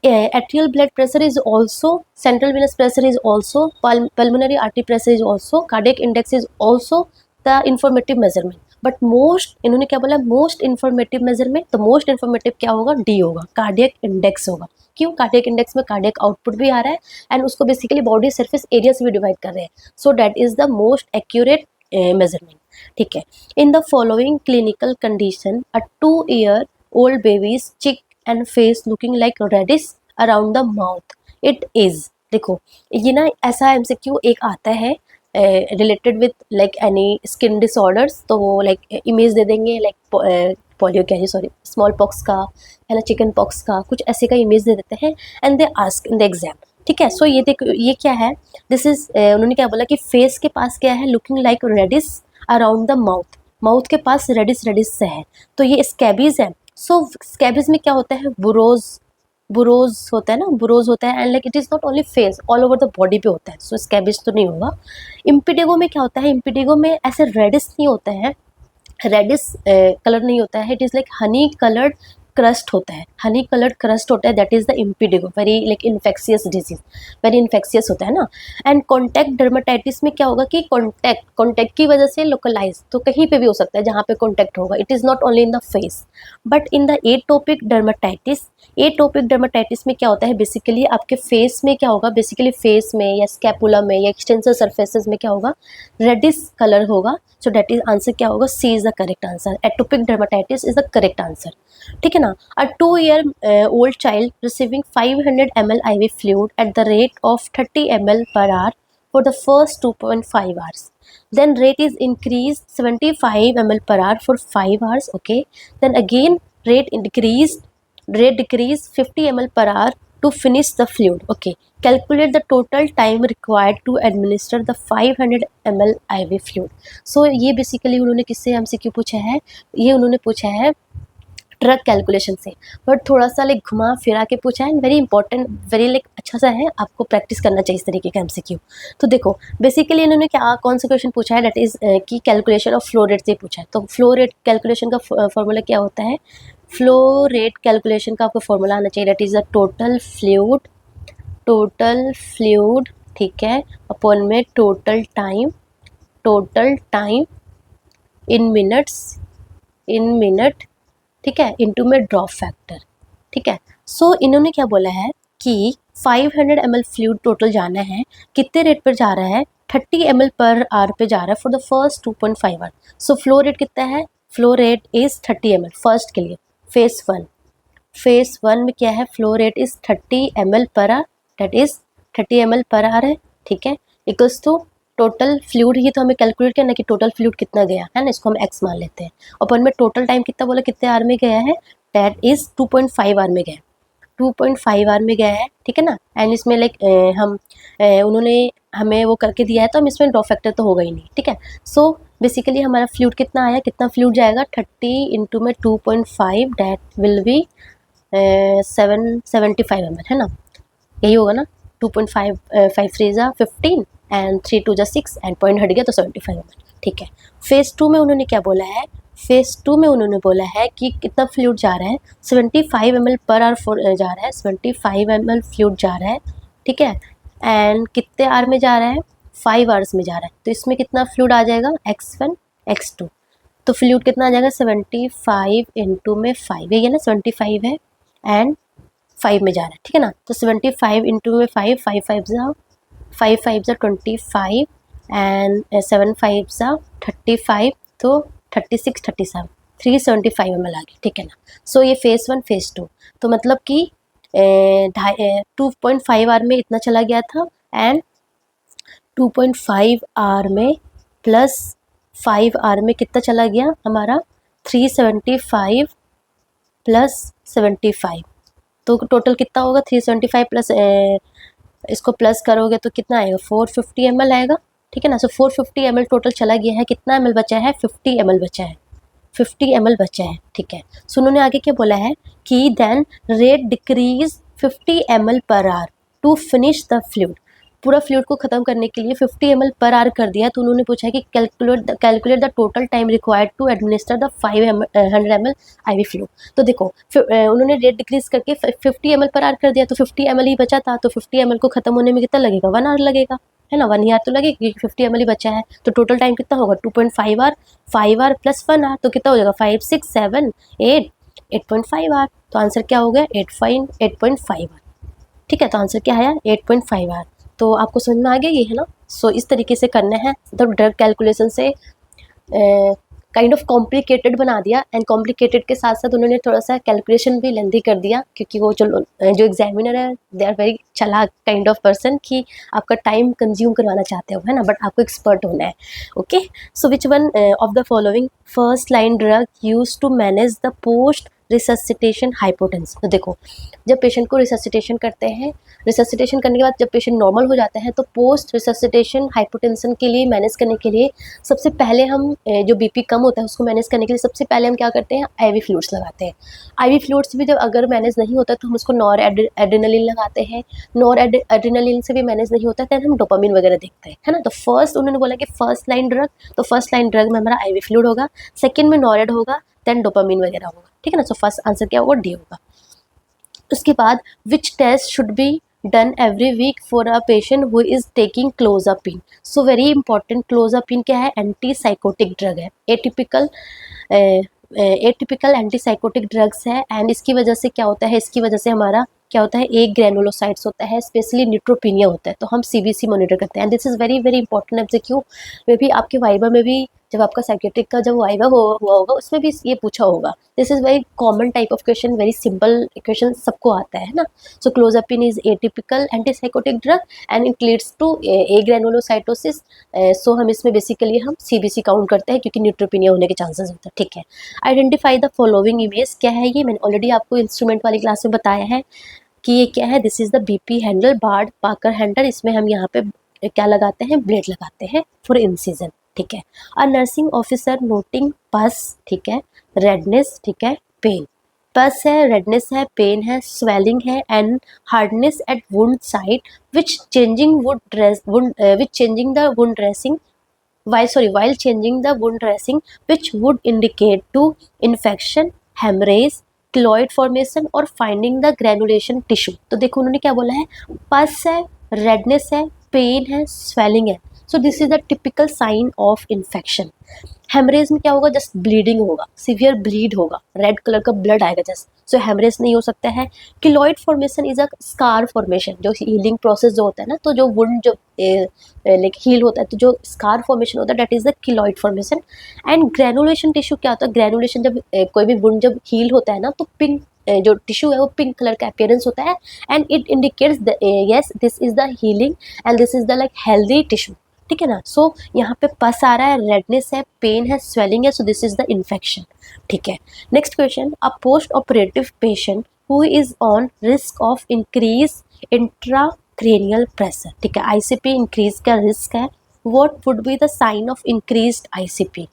atrial blood pressure is also, central venous pressure is also, pulmonary artery pressure is also, cardiac index is also the informative measurement. But most इन्होंने क्या बोला, most informative measurement, तो most informative क्या होगा, D होगा, cardiac index होगा. क्यों, cardiac index में कार्डियक आउटपुट भी आ रहा है एंड उसको बेसिकली बॉडी सरफेस एरिया से भी डिवाइड कर रहे हैं. So that is the most accurate measurement. ठीक है. In the following clinical condition a 2-year old baby's cheek and face looking like reddish around the mouth, it is. देखो ये ना ऐसा MCQ एक आता है related with like any skin disorders, तो वो लाइक इमेज दे देंगे लाइक पोलियो क्या है, सॉरी स्मॉल पॉक्स का है ना, चिकन पॉक्स का, कुछ ऐसे का इमेज दे देते हैं and they ask in the exam. ठीक है. सो ये देखो ये क्या है, दिस इज उन्होंने क्या बोला कि फेस के पास क्या है, looking like reddish around the mouth, mouth के पास रेडिश से है, तो ये स्कैबीज है. सो स्कैबीज में क्या होता है, बुरोज होता है ना, बुरोज होता है and like it is not only face, all over the body पे होता है. सो स्कैबिज तो नहीं होगा. इम्पिडिगो में क्या होता है, इम्पिडिगो में ऐसे रेडिश नहीं होता है, रेडिश कलर नहीं होता है, it is like honey coloured crust होता है, हनी कलर्ड क्रस्ट होता है, that is the impetigo, very like infectious disease, very infectious होता है ना. एंड कॉन्टैक्ट डर्माटाइटिस में क्या होगा कि कॉन्टैक्ट की वजह से लोकलाइज, तो कहीं पे भी हो सकता है जहाँ पे कॉन्टैक्ट होगा, it is not only in the face. But in the atopic dermatitis में क्या होता है, बेसिकली आपके फेस में क्या होगा, बेसिकली फेस में या स्कैपुला में या एक्सटेंसर सर्फेसेस में क्या होगा, रेडिश कलर होगा. सो दैट इज आंसर क्या होगा, C is the correct answer, atopic dermatitis is the correct answer. ठीक है ना. अ 2-year old child receiving 500 ml IV fluid at the rate of 30 ml per hour for the first 2.5 hours. Then rate is increased 75 ml per hour for 5 hours. Okay. Then again rate decreased 50 ml per hour to finish the fluid. Okay. Calculate the total time required to administer the 500 ml IV fluid. So ये basically उन्होंने किससे MCQ पूछा है, ये उन्होंने पूछा है truck calculation से, बट थोड़ा सा लाइक घुमा फिरा के पूछा है. वेरी इंपॉर्टेंट, वेरी लाइक अच्छा सा है, आपको प्रैक्टिस करना चाहिए इस तरीके का MCQ. तो देखो बेसिकली इन्होंने क्या कौन सा क्वेश्चन पूछा है, दैट इज कि कैलकुलेशन ऑफ फ्लो रेट से पूछा है. तो फ्लो रेट कैलकुलेशन का फॉर्मूला क्या होता है, फ्लो रेट कैलकुलेशन का आपको फॉर्मूला आना चाहिए, that is the total fluid, ठीक है, अपॉन में टोटल टाइम इन मिनट, ठीक है, इनटू में ड्रॉप फैक्टर. ठीक है. सो इन्होंने क्या बोला है कि 500 ml फ्लूइड टोटल जाना है, कितने रेट पर जा रहा है, 30 ml पर आवर पे जा रहा है for the first 2.5 hour. So flow rate कितना है, flow rate is 30 ml first के लिए. फेस वन में क्या है, flow rate is 30 ml per hour, that is 30 ml per hour है. ठीक है. इक्वल्स टू टोटल फ्लूइड ही तो हमें कैलकुलेट करना है कि टोटल फ्लूइड कितना गया है ना, इसको हम x मान लेते हैं. अपन में टोटल टाइम कितना बोला, कितने आवर में गया है, दैट इज 2.5 आवर में गया, 2.5 आवर में गया है. ठीक है ना. एंड इसमें लाइक उन्होंने हमें वो करके दिया है, तो हम इसमें ड्रॉप फैक्टर तो होगा ही नहीं. ठीक है. सो बेसिकली हमारा फ्लूइड कितना आया, कितना फ्लूइड जाएगा, 30 इंटू में 2.5, दैट विल बी 775 ml, है ना, यही होगा ना. 2.5 5 3 जा 15 एंड 3 2 जा 6 एंड पॉइंट हट गया तो 75 ml. ठीक है. फेज 2 में उन्होंने क्या बोला है, फेज 2 में उन्होंने बोला है कि कितना फ्लूइड जा रहा है, 75 ml पर आवर जा रहा है, 75 ml फ्लूइड जा रहा है. ठीक है. एंड कितने आवर में जा रहा है, 5 आवर्स में जा रहा है. तो इसमें कितना फ्लूइड आ जाएगा, x1 x2, तो फ्लूइड कितना आ जाएगा, 75 इंटू में 5, ये ना 75 है एंड 5 में जा रहा है, ठीक है ना। तो 75 इंटू में 5, 5 5 25 एंड 7 5 35, तो 36 37 375 ml आ गई, ठीक है ना। सो ये फेज 1 फेज 2, तो मतलब कि 2.5 आवर में इतना चला गया था, एंड 2.5 आवर में प्लस 5 आवर में कितना चला गया हमारा 375 प्लस 75, तो टोटल कितना होगा 375 प्लस इसको प्लस करोगे तो कितना आएगा 450 ml आएगा, ठीक है ना। सो 450 ml टोटल चला गया है, कितना ml बचा है 50 ml बचा है, 50 ml बचा है, ठीक है। सो उन्होंने आगे क्या बोला है कि then rate decrease 50 ml per hour to finish the fluid, पूरा फ्लूइड को खत्म करने के लिए 50 ml पर आवर कर दिया। तो उन्होंने पूछा है कि calculate the total time required to administer the 500 ml IV fluid. तो देखो उन्होंने रेट डिक्रीज करके 50 ml पर आवर कर दिया, तो 50 ml ही बचा था, तो 50 ml को खत्म होने में कितना लगेगा 1 आवर लगेगा, है ना। 1 ईयर तो लगेगा क्योंकि 50 ml ही बचा है। तो टोटल टाइम कितना होगा 2.5 आवर, 5 आवर प्लस 1 आवर, तो कितना हो जाएगा 5 6 7 8 8.5 आवर। तो आंसर क्या हो गया 8.5 आवर, ठीक है। तो आंसर क्या है 8.5 आवर। तो आपको समझ में आ गया ये, है ना। सो इस तरीके से करना है, तो ड्रग कैलकुलेशन से काइंड ऑफ कॉम्प्लिकेटेड बना दिया, एंड कॉम्प्लिकेटेड के साथ साथ उन्होंने थोड़ा सा कैलकुलेशन भी लेंदी कर दिया, क्योंकि वो जो एग्जामिनर है दे आर वेरी चालाक काइंड ऑफ पर्सन कि आपका टाइम कंज्यूम करवाना चाहते हो, है ना, बट आपको एक्सपर्ट होना है। Okay, so which one of the following first line drug use to manage the post resuscitation hypotension. तो देखो जब पेशेंट को रिससिटेशन करते हैं, रिससिटेशन करने के बाद जब पेशेंट नॉर्मल हो जाता है, तो पोस्ट रिससिटेशन हाइपोटेंशन के लिए मैनेज करने के लिए सबसे पहले हम जो बीपी कम होता है उसको मैनेज करने के लिए सबसे पहले हम क्या करते हैं आईवी फ्लूइड्स लगाते हैं। आईवी फ्लूइड्स भी जब अगर मैनेज नहीं होता तो हम उसको नॉर एड्रेनलिन लगाते हैं, नॉर एड्रेनलिन से भी मैनेज नहीं होता तो हम डोपामिन वगैरह देखते हैं, है ना। तो फर्स्ट उन्होंने बोला कि फर्स्ट लाइन ड्रग, तो फर्स्ट लाइन ड्रग में हमारा आईवी फ्लूइड होगा, सेकेंड में नॉरेड होगा, देन डोपामिन वगैरह होगा, ठीक है ना। सो फर्स्ट आंसर क्या होगा डी होगा। उसके बाद which test should be done every week for a patient who is taking clozapine. So very important, clozapine क्या है एंटी साइकोटिक ड्रग है, एटिपिकल एंटी साइकोटिक ड्रग्स है, एंड इसकी वजह से क्या होता है, इसकी वजह से हमारा क्या होता है एक ग्रेनुलोसाइट्स होता है, स्पेशली न्यूट्रोपिनिया होता है, तो हम सीबीसी मॉनिटर करते हैं। This is very very important MCQ, में भी आपके वाइवा में भी जब आपका साइकेट्रिक का जब वाइवा हुआ होगा उसमें भी ये पूछा होगा। This is very common type of question, very simple question, सबको आता है ना। So clozapine is atypical antipsychotic drug and it leads to agranulocytosis. So हम इसमें बेसिकली हम सीबीसी काउंट करते हैं क्योंकि न्यूट्रोपिनिया होने के चांसेस होते हैं, ठीक है। आइडेंटिफाई द फॉलोइंग इमेज, क्या है ये, मैंने ऑलरेडी आपको इंस्ट्रूमेंट वाली क्लास में बताया है कि ये क्या है। This is the BP handle Bard Parker handle, इसमें हम यहाँ पे क्या लगाते हैं ब्लेड लगाते हैं फॉर इंसिजन, ठीक है। अ नर्सिंग ऑफिसर नोटिंग पस, ठीक है, रेडनेस, ठीक है, पेन, पस है, रेडनेस है, पेन है, स्वेलिंग है and hardness at wound site which changing the wound dressing while changing the wound dressing which would indicate to infection, hemorrhage, keloid formation और finding the granulation tissue। तो देखो उन्होंने क्या बोला है, पस है, रेडनेस है, पेन है, स्वेलिंग है, so this is the typical sign of infection. Haemorrhage में क्या होगा, जस्ट ब्लीडिंग होगा, सीवियर ब्लीड होगा, रेड कलर का ब्लड आएगा जस्ट, सो हेमरेज नहीं हो सकता है। Keloid formation is a scar formation, जो हीलिंग प्रोसेस जो होता है ना, तो जो वुंड जो लाइक हील होता है तो जो स्कार फॉर्मेशन होता है that is the keloid formation. And granulation tissue क्या होता है, ग्रेनुलेशन जब कोई भी वुंड जब हील होता है ना तो पिंक जो टिश्यू है वो पिंक कलर का अपीयरेंस होता है, and it indicates yes this is the healing and this is the like healthy tissue, ठीक है ना। सो यहाँ पे पस आ रहा है, रेडनेस है, पेन है, स्वेलिंग है, so this is the infection, ठीक है। Next question, a post operative patient who is on risk of increase intracranial pressure, ठीक है, आईसीपी इंक्रीज का रिस्क है, what would be the sign of increased ICP,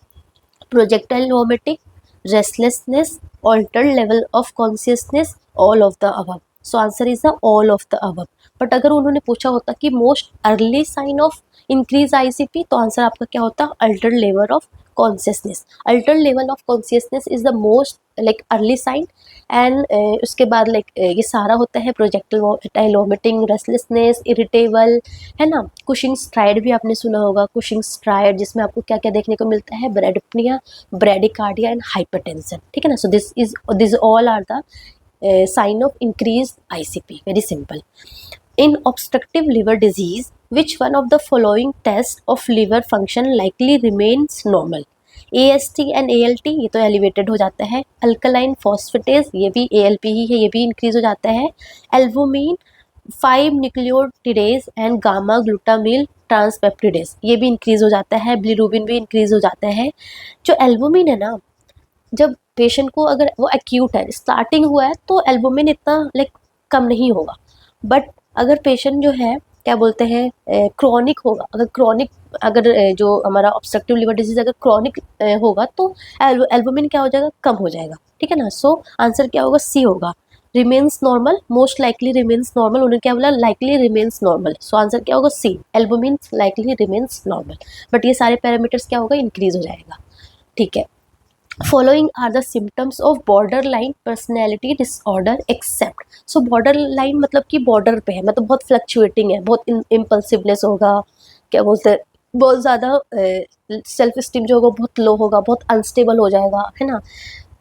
projectile vomiting, restlessness, altered level of consciousness, all of the above। so answer is the all of the above। But अगर उन्होंने पूछा होता कि most early sign of increase ICP, तो answer आपका क्या होता, altered level of consciousness. Altered level of consciousness is the most like early sign, and उसके बाद लाइक ये सारा होता है प्रोजेक्टाइल वोमिटिंग, रेस्टलेसनेस, इरिटेबल, है ना। कुशिंग स्ट्राइड भी आपने सुना होगा, कुशिंग स्ट्राइड जिसमें आपको क्या क्या देखने को मिलता है, ब्रेडिप्निया, ब्रेडिकार्डिया एंड हाइपरटेंशन, ठीक है ना। So this all are the sign of increased ICP. Very simple. In obstructive liver disease, which one of the following tests of liver function likely remains normal? AST and ALT ये तो elevated हो जाता है, alkaline phosphatase ये भी ALP ही है, ये भी इंक्रीज हो जाता है, एल्बुमिन 5 न्यूक्लियोटिडेज एंड गामा ग्लूटामिल ट्रांसपेप्टिडेज ये भी इंक्रीज हो जाता है, बिलिरुबिन भी इंक्रीज हो जाता है। जो एल्बुमिन है ना, जब पेशेंट को अगर वो एक्यूट है, स्टार्टिंग हुआ है, तो एल्बुमिन इतना कम नहीं होगा, बट अगर पेशेंट जो है क्या बोलते हैं क्रॉनिक होगा, अगर जो हमारा ऑब्स्ट्रक्टिव लिवर डिजीज अगर क्रॉनिक होगा तो एल्बुमिन क्या हो जाएगा, कम हो जाएगा, ठीक है ना। सो आंसर क्या होगा, सी होगा, remains normal, most likely remains normal, उन्होंने क्या बोला, likely remains normal, so answer क्या होगा, C, albumin likely remains normal, but ये सारे पैरामीटर्स क्या होगा, इंक्रीज हो जाएगा, ठीक है। Following are the symptoms of borderline personality disorder except, so borderline मतलब कि बॉर्डर पे है, मतलब बहुत फ्लक्चुएटिंग है, बहुत इम्पल्सिवनेस होगा, क्या बोलते हैं, बहुत ज़्यादा सेल्फ स्टीम जो होगा बहुत लो होगा, बहुत अनस्टेबल हो जाएगा, है ना,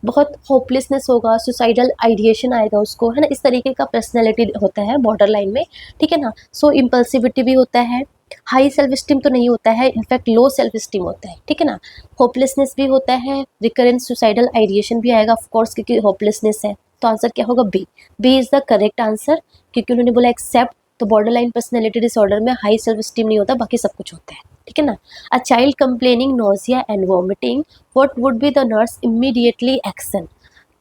बहुत होपलेसनेस होगा, सुसाइडल आइडिएशन आएगा उसको, है ना, इस तरीके का पर्सनैलिटी होता है बॉर्डर लाइन में, ठीक है ना। सो इम्पल्सिविटी भी होता है, हाई सेल्फ स्टीम तो नहीं होता है, इनफैक्ट लो सेल्फ स्टीम होता है, ठीक है ना, होपलेसनेस भी होता है, रिकरेंट सुसाइडल आइडिएशन भी आएगा ऑफ कोर्स, क्योंकि होपलेसनेस है, तो आंसर क्या होगा, B is the correct answer, क्योंकि उन्होंने बोला एक्सेप्ट, तो बॉर्डर लाइन पर्सनैलिटी डिसऑर्डर में हाई सेल्फ स्टीम नहीं होता, बाकी सब कुछ होता है, ठीक है ना। A child complaining nausea and vomiting, what would be the nurse immediately action?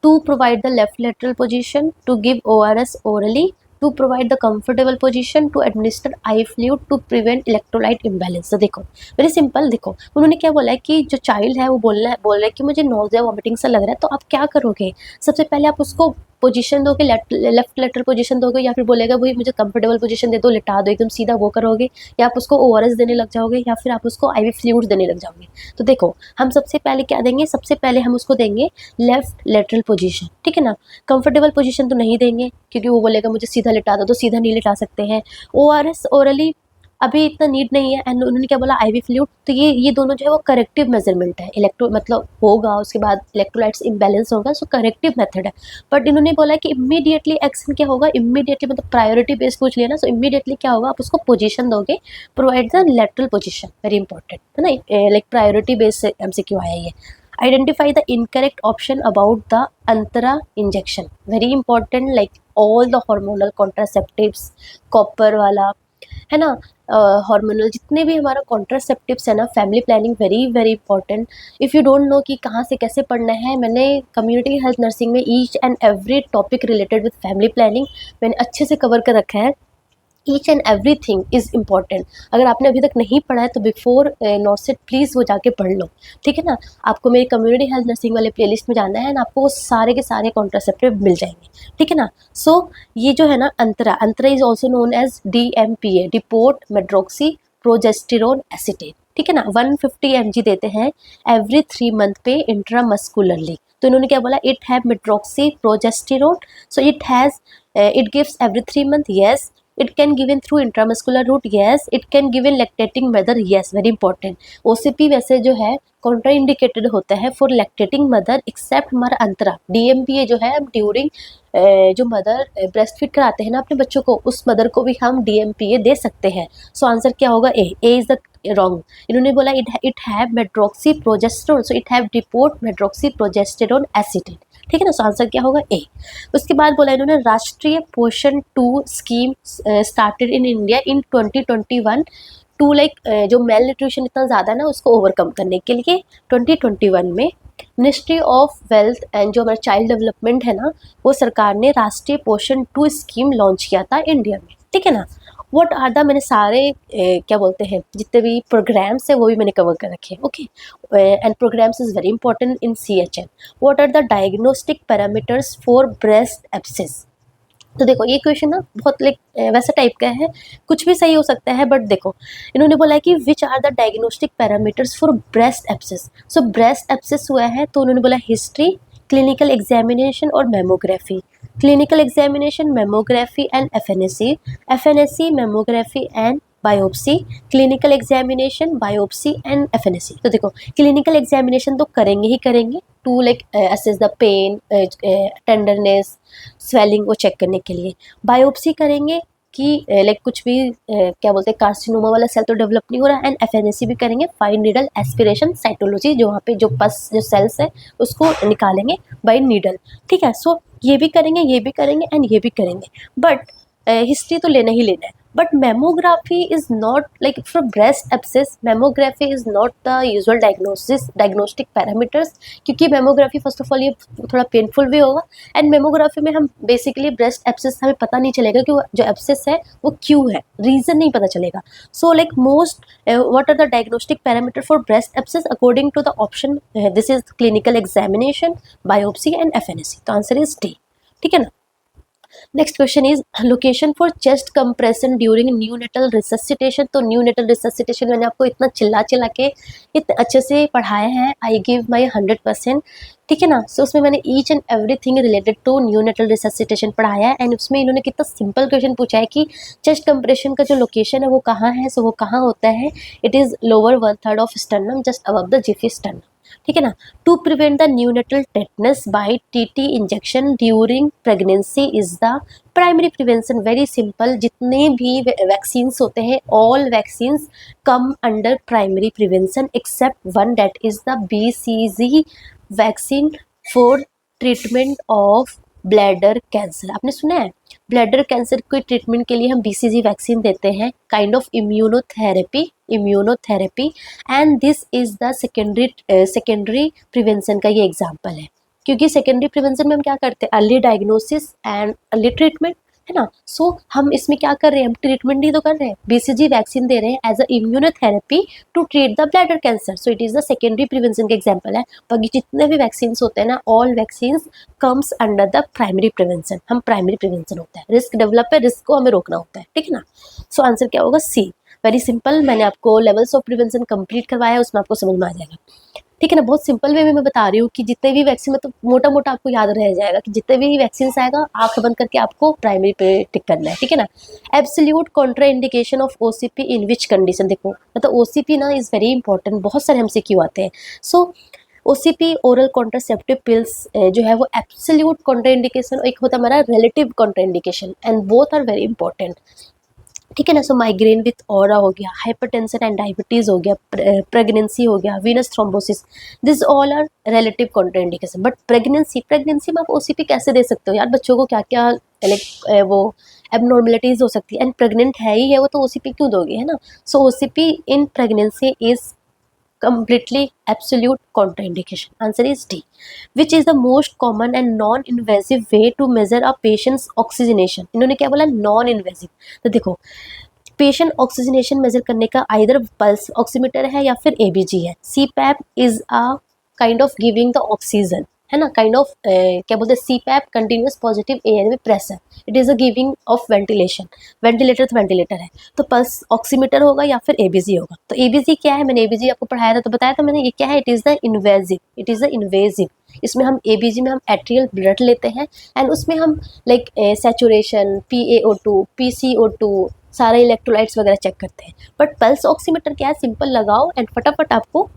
To provide the left lateral position, to give ORS orally, to provide the comfortable position, to administer eye fluid, to prevent electrolyte imbalance। तो देखो very simple, देखो उन्होंने क्या बोला है कि जो child है वो बोल रहा है कि मुझे नोजिया वॉमिटिंग सा लग रहा है, तो आप क्या करोगे, सबसे पहले आप उसको पोजीशन दोगे, लेफ्ट लेटरल पोजीशन दोगे, या फिर बोलेगा भाई मुझे कंफर्टेबल पोजीशन दे दो, लिटा दो, एकदम सीधा वो करोगे, या आप उसको ORS देने लग जाओगे, या फिर आप उसको IV फ्लूइड देने लग जाओगे। तो देखो हम सबसे पहले क्या देंगे, सबसे पहले हम उसको देंगे लेफ्ट लेटरल पोजीशन, ठीक है ना। कंफर्टेबल पोजीशन तो नहीं देंगे, क्योंकि वो बोलेगा मुझे सीधा लिटा दो, तो सीधा नहीं लिटा सकते हैं। ORS ओरली अभी इतना नीड नहीं है, एंड उन्होंने क्या बोला, IV फ्लूइड, तो ये दोनों जो है वो करेक्टिव मेजरमेंट है, इलेक्ट्रो मतलब होगा, उसके बाद इलेक्ट्रोलाइट्स इम्बैलेंस होगा, सो करेक्टिव मेथड है। बट इन्होंने बोला कि इमीडिएटली एक्शन क्या होगा, इमीडिएटली मतलब प्रायोरिटी बेस पूछ लिया ना, सो इमीडिएटली क्या होगा, आप उसको पोजीशन दोगे, provide the lateral position, very important है ना, लाइक प्रायोरिटी बेस से MCQ आया ये। Identify the incorrect option about the Antara injection, very important, like all the hormonal contraceptives, copper वाला, है ना, हार्मोनल जितने भी हमारा कॉन्ट्रासेप्टिव्स है ना, family planning very very important. If you don't know कि कहाँ से कैसे पढ़ना है, मैंने कम्युनिटी हेल्थ नर्सिंग में each and every topic related with family planning मैंने अच्छे से कवर कर रखा है, each and every thing is important. अगर आपने अभी तक नहीं पढ़ा है तो बिफोर नॉर्सेट प्लीज़ वो जाके पढ़ लो, ठीक है ना। आपको मेरी कम्युनिटी हेल्थ नर्सिंग वाले प्लेलिस्ट में जाना है ना, आपको वो सारे के सारे कॉन्ट्रासेप्टिव मिल जाएंगे, ठीक है ना। सो ये जो है ना Antara is also known as DMPA, depot medroxyprogesterone acetate, ठीक है ना। 150 mg देते हैं एवरी 3 मंथ पे इंट्रामस्कुलरली। तो इन्होंने क्या बोला, it have medroxyprogesterone, so it gives every 3 month, yes. It can given through intramuscular route, yes. It can given lactating mother, yes, very important। OCP वैसे जो है contraindicated होता है for lactating mother except हमारा अंतरा। DMPA जो है during जो mother breast feed कराते हैं ना अपने बच्चों को, उस मदर को भी हम DMPA दे सकते हैं। सो आंसर क्या होगा, ए इज द रॉन्ग। इन्होंने बोला it have medroxyprogesterone, so it have depot medroxyprogesterone acetate, ठीक है ना। सो आंसर क्या होगा, ए। उसके बाद बोला इन्होंने Rashtriya Poshan 2 scheme started in India in 2021 to like जो मेल न्यूट्रिशन इतना ज़्यादा है ना उसको ओवरकम करने के लिए 2021 में मिनिस्ट्री ऑफ वेल्थ एंड जो हमारा चाइल्ड डेवलपमेंट है ना, वो सरकार ने राष्ट्रीय पोषण 2 स्कीम लॉन्च किया था इंडिया में, ठीक है ना। व्हाट आर द, मैंने सारे क्या बोलते हैं जितने भी प्रोग्राम्स है वो भी मैंने कवर कर रखे हैं, okay. And programmes is very important in CHN। What are the diagnostic parameters for breast abscess? तो देखो ये क्वेश्चन ना बहुत लाइक वैसा टाइप का है, कुछ भी सही हो सकता है, बट देखो इन्होंने बोला है कि which are the diagnostic parameters for breast abscess. So breast abscess हुआ है तो उन्होंने बोला हिस्ट्री, क्लिनिकल एग्जामिनेशन और mammography. Clinical examination, mammography and FNAC, mammography and biopsy, clinical examination, biopsy and FNAC. तो देखो क्लिनिकल एग्जामिनेशन तो करेंगे ही करेंगे to like assess the pain, tenderness, swelling वो चेक करने के लिए। बायोप्सी करेंगे कि लाइक कुछ भी क्या बोलते हैं कार्सिनोमा वाला सेल तो डेवलप नहीं हो रहा। एंड एफएनएसी भी करेंगे, फाइन नीडल एस्पिरेशन साइटोलॉजी, जो वहाँ पे जो पस जो सेल्स है उसको निकालेंगे बाय नीडल, ठीक है। सो ये भी करेंगे, ये भी करेंगे एंड ये भी करेंगे, बट हिस्ट्री तो लेना ही लेना है। But mammography is not like for breast abscess, mammography is not the usual diagnostic parameters, क्योंकि मेमोग्राफी फर्स्ट ऑफ ऑल ये थोड़ा पेनफुल भी होगा। एंड मेमोग्राफी में हम बेसिकली ब्रेस्ट एब्सेस हमें पता नहीं चलेगा कि वो जो एब्सेस है वो क्यों है, रीजन नहीं पता चलेगा। So like most what are the diagnostic parameter for breast abscess according to the option, this is clinical examination, biopsy and FNAC. तो आंसर इज डी, ठीक है ना। Next question is location for chest compression during neonatal resuscitation. तो neonatal resuscitation मैंने आपको इतना चिल्ला चिल्ला के इतने अच्छे से पढ़ाया है, आई गिव माई 100%, ठीक है ना। सो उसमें मैंने each and everything related to neonatal resuscitation पढ़ाया है। एंड उसमें इन्होंने कितना सिंपल क्वेश्चन पूछा है कि चेस्ट कंप्रेशन का जो लोकेशन है वो कहाँ है। सो वो कहाँ होता है, it is lower 1/3 of sternum, just above the xiphisternum, ठीक है ना। To prevent the neonatal tetanus by TT injection during pregnancy is the primary prevention. Very simple, जितने भी वैक्सीन्स होते हैं all vaccines come under primary prevention except one, that is the BCG vaccine for treatment of bladder cancer. आपने सुना है bladder cancer के treatment के लिए हम BCG वैक्सीन देते हैं, kind of immunotherapy, and this is the secondary prevention का ये एग्जाम्पल है। क्योंकि सेकेंडरी प्रिवेंशन में हम क्या करते हैं, early diagnosis and early treatment, है ना। सो हम इसमें क्या कर रहे हैं, हम ट्रीटमेंट ही तो कर रहे हैं, BCG वैक्सीन दे रहे हैं as a immunotherapy to treat the bladder cancer. So it is the secondary prevention के एग्जाम्पल है। बाकी जितने भी वैक्सीन होते हैं ना, all vaccine comes under the primary prevention. हम प्राइमरी प्रिवेंशन होता है, रिस्क डेवलप है, रिस्क को हमें रोकना होता है, ठीक है ना। सो आंसर क्या होगा, सी। वेरी सिंपल, मैंने आपको लेवल्स ऑफ प्रिवेंशन कंप्लीट करवाया है, उसमें आपको समझ में आ जाएगा, ठीक है ना। बहुत सिंपल वे में मैं बता रही हूँ कि जितने भी वैक्सीन, मतलब मोटा मोटा आपको याद रह जाएगा कि जितने भी वैक्सीन आएगा आंख बंद करके आपको प्राइमरी पे टिक करना है, ठीक है ना। Absolute Contra indication of OCP in which condition. देखो मतलब OCP ना इज वेरी इंपॉर्टेंट, बहुत सारे हमसे क्यों आते हैं। सो OCP ओरल कॉन्ट्रासेप्टिव पिल्स जो है वो एब्सोल्यूट कॉन्ट्रा इंडिकेशन, एक होता है हमारा relative contraindication, and both are very important, ठीक है ना। सो माइग्रेन विथ ऑरा हो गया, हाइपरटेंशन एंड डायबिटीज हो गया, प्रेगनेंसी हो गया, venous thrombosis, this all are relative contraindication. But pregnancy में आप OCP कैसे दे सकते हो यार, बच्चों को क्या क्या लाइक वो एबनॉर्मलिटीज हो सकती है, एंड प्रेग्नेंट है ही है वो, तो OCP क्यों दोगे, है ना। सो OCP in pregnancy is completely absolute contraindication. Answer is D. Which is the most common and non-invasive way to measure a patient's oxygenation? इन्होंने क्या बोला, non-invasive। तो देखो पेशेंट ऑक्सीजनेशन मेजर करने का आइदर पल्स ऑक्सीमीटर है या फिर ABG है। CPAP is a kind of giving the oxygen, है ना, काइंड ऑफ क्या बोलते हैं, CPAP continuous positive air pressure, it is a giving of ventilation. Ventilator तो वेंटिलेटर है, तो पल्स ऑक्सीमीटर होगा या फिर ABG होगा। तो ABG क्या है, मैंने ABG आपको पढ़ाया था तो बताया था मैंने, ये क्या है, इट इज द इन्वेजिव, इसमें हम ABG में हम एट्रियल ब्लड लेते हैं एंड उसमें हम लाइक सैचुरेशन, PaO2, PCO2, सारे इलेक्ट्रोलाइट्स वगैरह चेक करते हैं। बट पल्स ऑक्सीमीटर क्या है, सिंपल लगाओ एंड फटाफट आपको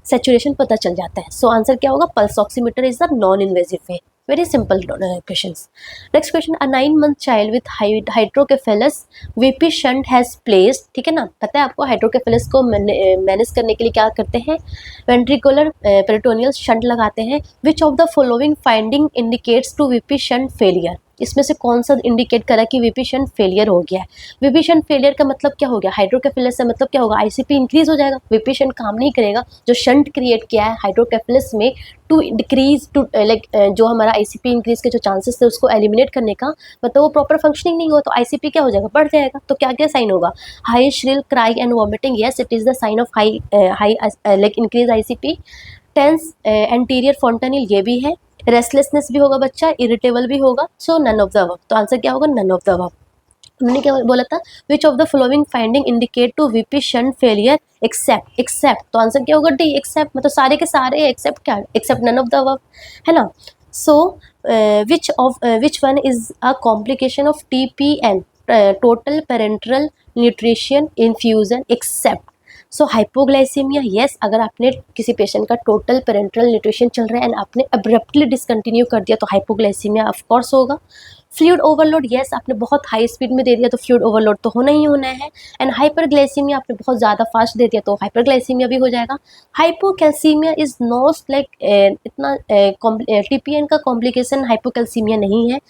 सैचुरेशन पता चल जाता है। सो आंसर क्या होगा, pulse oximeter is the non invasive way. Very simple questions. Next question, a 9 month child with hydrocephalus VP shunt has placed, ठीक है ना। पता है आपको हाइड्रोकेफेलस को मैनेज करने के लिए क्या करते हैं, वेंट्रिकुलर पेरिटोनियल शंट लगाते हैं। Which of the following finding indicates to VP shunt failure. इसमें से कौन सा इंडिकेट करा कि VP शंट फेलियर हो गया है। VP शंट फेलियर का मतलब क्या हो गया, हाइड्रोकेफेलस से मतलब क्या होगा, ICP इंक्रीज हो जाएगा, VP शंट काम नहीं करेगा। जो शंट क्रिएट किया है हाइड्रोकेफेलस में टू डिक्रीज टू लाइक जो हमारा ICP इंक्रीज के जो चांसेस थे उसको एलिमिनेट करने का, मतलब वो प्रॉपर फंक्शनिंग नहीं हुआ तो ICP क्या हो जाएगा, बढ़ जाएगा। तो क्या क्या साइन होगा, high shrill cry and vomiting, yes it is the sign of high like increase ICP। Tense anterior fontanelle, ये भी है। रेस्टलेसनेस भी होगा बच्चा, इरिटेबल भी होगा। सो नन ऑफ द अबव, तो आंसर क्या होगा, नन ऑफ द अबव। उन्होंने क्या बोला था, which of the following finding indicate to VP shunt failure except, तो आंसर क्या होगा, D एक्सेप्ट, मतलब सारे के सारे एक्सेप्ट क्या, except none of the above, है ना। So which one is a complication of TPN, total parenteral nutrition infusion except. So hypoglycaemia, yes, अगर आपने किसी पेशेंट का टोटल पेरेंट्रल न्यूट्रिशन चल रहा है एंड आपने अब्रप्टली डिसकंटिन्यू कर दिया तो हाइपोग्लाइसीमिया ऑफ कोर्स होगा। फ्लूइड ओवरलोड, यस, आपने बहुत हाई स्पीड में दे दिया तो फ्लूइड ओवरलोड तो होना ही होना है। एंड हाइपरग्लाइसीमिया, आपने बहुत ज़्यादा फास्ट दे दिया तो हाइपरग्लाइसीमिया भी हो जाएगा। हाइपोकैल्सीमिया इज नॉट लाइक इतना टीपीएन का कॉम्प्लिकेशन हाइपोकैल्सीमिया नहीं है,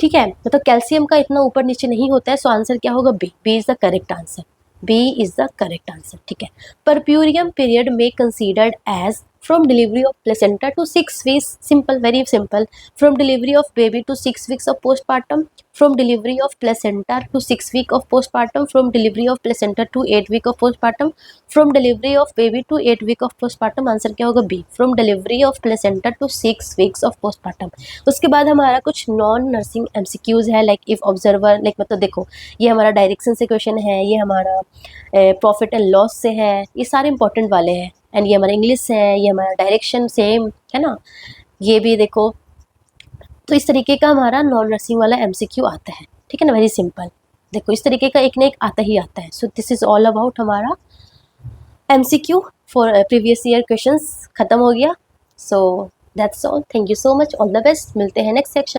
ठीक है, मतलब कैल्शियम का इतना ऊपर नीचे नहीं होता है। सो आंसर क्या होगा? B. B is the correct answer. B is the correct answer, ठीक है। परप्यूरियम पीरियड में considered as from delivery of placenta to 6 weeks, simple, very simple, from delivery of baby to 6 weeks of postpartum, from delivery of placenta to 6 week of postpartum, from delivery of placenta to 8 week of postpartum, from delivery of baby to 8 week of postpartum। Answer क्या होगा? B, from delivery of placenta to 6 weeks of postpartum। उसके बाद हमारा कुछ non nursing MCQs है, like if observer, like मतलब देखो ये हमारा डायरेक्शन से क्वेश्चन है, ये हमारा प्रॉफिट एंड लॉस से है, ये सारे इंपॉर्टेंट वाले हैं। एंड ये हमारा इंग्लिश से है, ये हमारा डायरेक्शन सेम है ना, ये भी देखो। तो इस तरीके का हमारा नॉन नर्सिंग वाला एमसीक्यू आता है, ठीक है ना, वेरी सिंपल। देखो इस तरीके का एक ना एक आता ही आता है। So this is all about हमारा MCQ for previous year questions खत्म हो गया। So that's all, thank you so much, all the best, मिलते हैं नेक्स्ट सेक्शन।